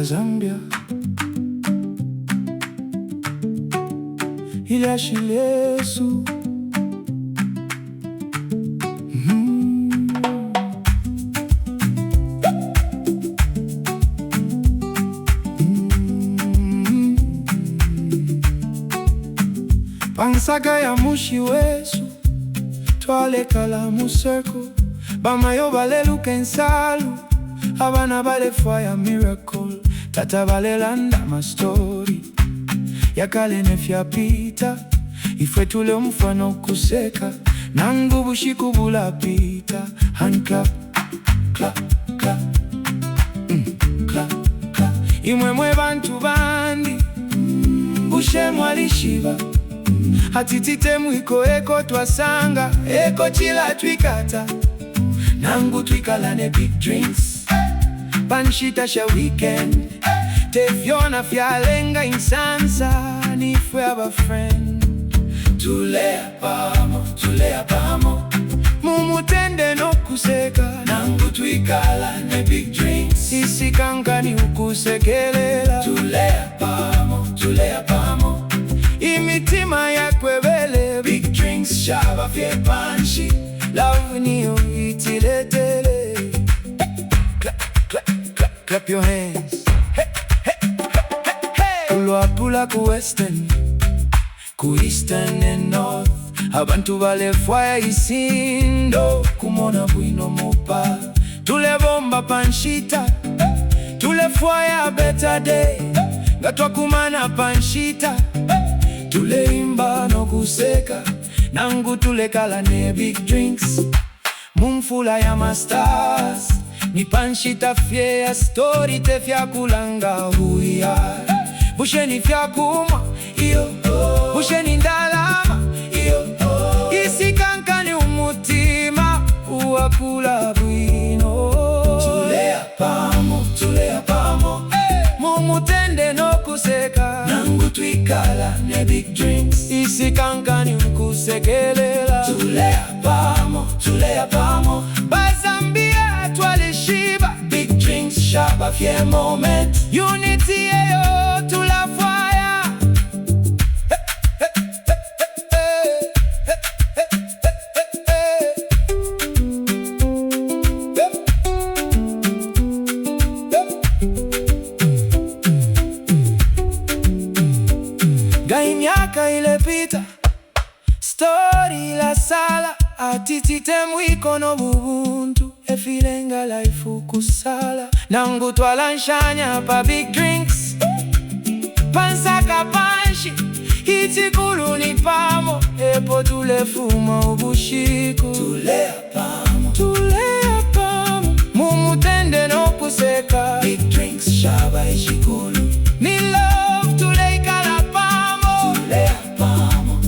Zambia ile shilesu Pansaga ya mushi wesu twalekala museko bamayo baleluka ensalu abana balefwa ya miracle tata balelanda mastori yakale nefyapita ifwe tule mfano kuseka nangu bushikubula pita hand clap clap clap clap clap imwemwe bantu bandi bushe mwalishiba hatitite mwiko eko twasanga eko chila twikata nangu twikalane big drinks panshita sha weekend tefyona fyalenga insansa nifwe aba friend Tuleya pamo mumutende no kuseka nangu twikalane big drinks isikankani ukusekelela Tuleya pamo imitima yakwebele big drinks shaba fye panshi love niyo itiletele clap clap clap clap your hands hey hey hey kulwapula ku western ku eastern and north abantu balefwaya isindo kumona bwino mopa tule bomba panshita tulefwaya better day gatwa kumana panshita tuleimba no kuseka nangu tulekala ne big drinks mumfula ya masters ni panshita fye ya story te fya kulanga huya busheni fya kuma iyo busheni ndalama iyo isikankani umutima uwakula bwino Tuleya pamo mumutende no kuseka nangu twikala ne big drinks isikankani ukusekelela Tuleya pamo Bazambia twalishiba big drinks shaba fye moment unity yeyo tulafwaya Gaimiaka ilepita story la sala atitite mwiko no bubuntu efilenga life kusala nangu twalanshanya pa big drinks pansaka panshi itikulu ni pamo epo tulefuma ubushiku Tuleya pamo mumutende no kuseka big drinks shaba ishikulu ni love tuleikala pamo Tuleya pamo